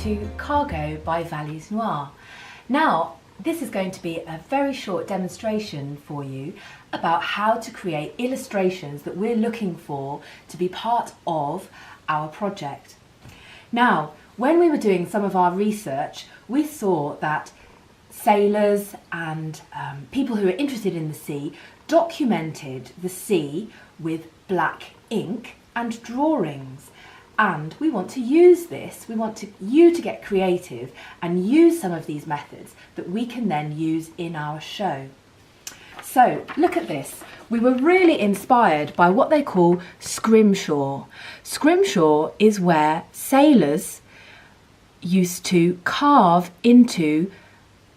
to Cargo by Valise Noire. Now, this is going to be a very short demonstration for you about how to create illustrations that we're looking for to be part of our project. Now, when we were doing some of our research, we saw that sailors and people who are interested in the sea documented the sea with black ink and drawings. And we want to use this, we want you to get creative and use some of these methods that we can then use in our show. So look at this. We were really inspired by what they call scrimshaw. Scrimshaw is where sailors used to carve into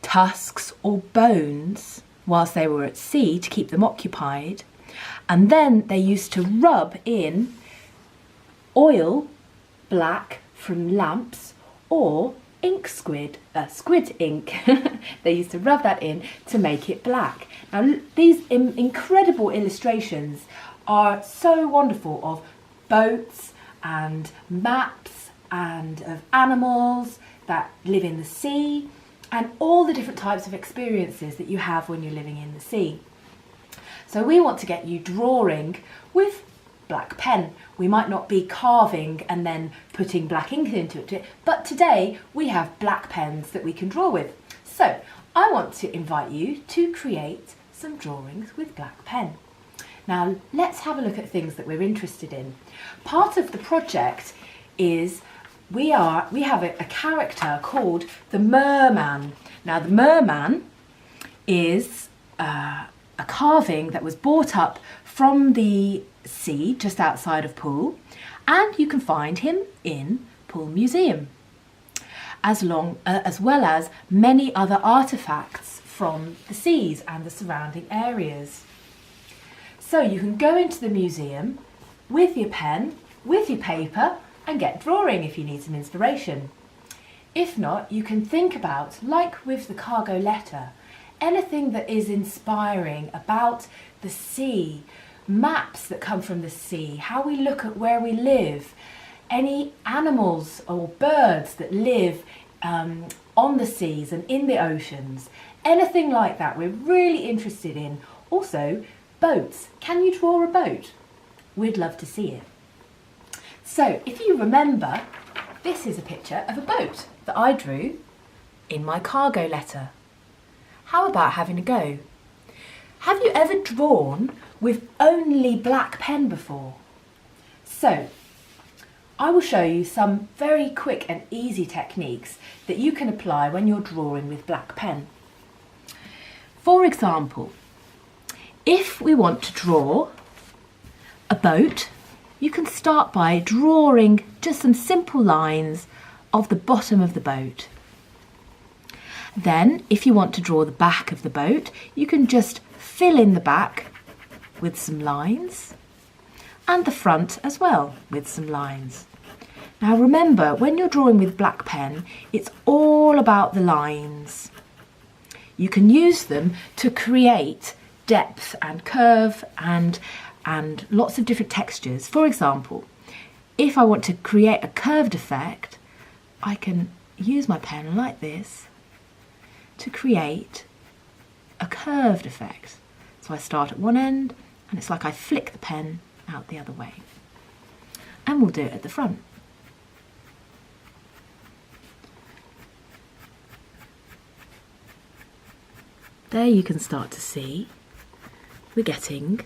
tusks or bones whilst they were at sea to keep them occupied. And then they used to rub in oil, black from lamps, or ink squid ink. They used to rub that in to make it black. Now these incredible illustrations are so wonderful of boats and maps and of animals that live in the sea and all the different types of experiences that you have when you're living in the sea. So we want to get you drawing with black pen. We might not be carving and then putting black ink into it, but today we have black pens that we can draw with. So I want to invite you to create some drawings with black pen. Now let's have a look at things that we're interested in. Part of the project is we have a character called the merman. Now the merman is a carving that was brought up from the sea just outside of Poole, and you can find him in Poole Museum, as well as many other artefacts from the seas and the surrounding areas. So you can go into the museum with your pen, with your paper, and get drawing if you need some inspiration. If not, you can think about, like with the cargo letter, anything that is inspiring about the sea, maps that come from the sea, how we look at where we live, any animals or birds that live on the seas and in the oceans, anything like that we're really interested in. Also, boats. Can you draw a boat? We'd love to see it. So if you remember, this is a picture of a boat that I drew in my cargo letter. How about having a go? Have you ever drawn with only black pen before? So I will show you some very quick and easy techniques that you can apply when you're drawing with black pen. For example, if we want to draw a boat, you can start by drawing just some simple lines of the bottom of the boat. Then, if you want to draw the back of the boat, you can just fill in the back with some lines and the front as well with some lines. Now remember, when you're drawing with black pen, it's all about the lines. You can use them to create depth and curve and lots of different textures. For example, if I want to create a curved effect, I can use my pen like this to create a curved effect. So I start at one end and it's like I flick the pen out the other way. And we'll do it at the front. There you can start to see we're getting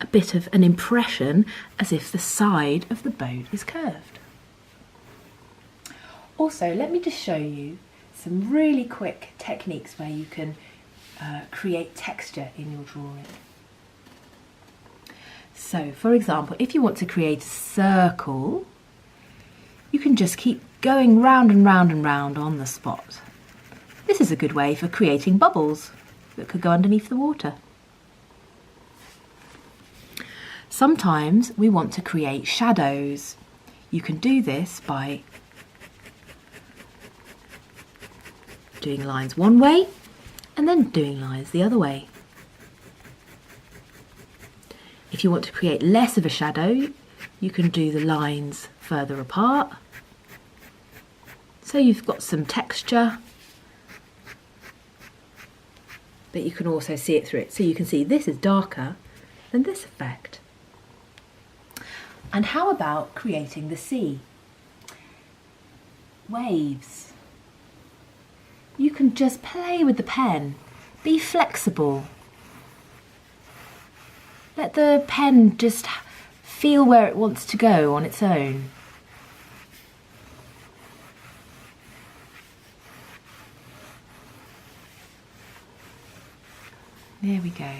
a bit of an impression as if the side of the boat is curved. Also, let me just show you some really quick techniques where you can create texture in your drawing. So, for example, if you want to create a circle, you can just keep going round and round and round on the spot. This is a good way for creating bubbles that could go underneath the water. Sometimes we want to create shadows. You can do this by doing lines one way and then doing lines the other way. If you want to create less of a shadow, you can do the lines further apart So you've got some texture, but you can also see it through it. So you can see this is darker than this effect. And how about creating the sea? Waves. You can just play with the pen. Be flexible. Let the pen just feel where it wants to go on its own. There we go.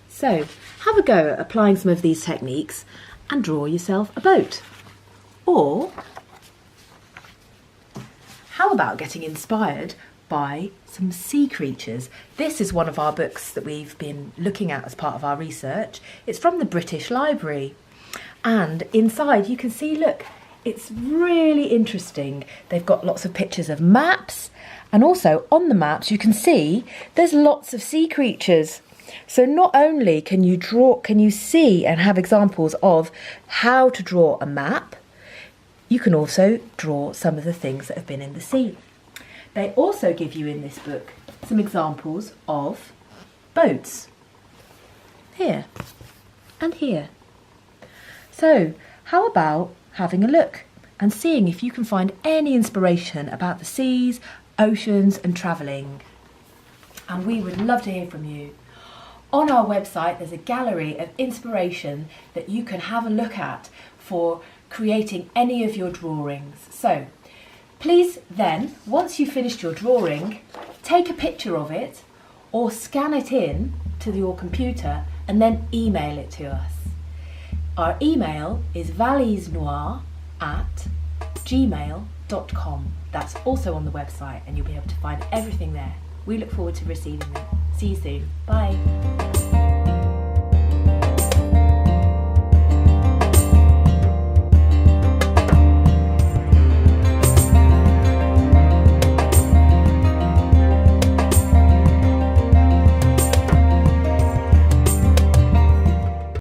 So, have a go at applying some of these techniques and draw yourself a boat. Or, how about getting inspired by some sea creatures? This is one of our books that we've been looking at as part of our research. It's from the British Library. And inside you can see, look, it's really interesting. They've got lots of pictures of maps, and also on the maps you can see there's lots of sea creatures. So not only can you see and have examples of how to draw a map, you can also draw some of the things that have been in the sea. They also give you in this book some examples of boats. Here and here. So how about having a look and seeing if you can find any inspiration about the seas, oceans and travelling. And we would love to hear from you. On our website there's a gallery of inspiration that you can have a look at for creating any of your drawings. So please then, once you've finished your drawing, take a picture of it or scan it in to your computer and then email it to us. Our email is valisenoire@gmail.com. That's also on the website and you'll be able to find everything there. We look forward to receiving them. See you soon. Bye.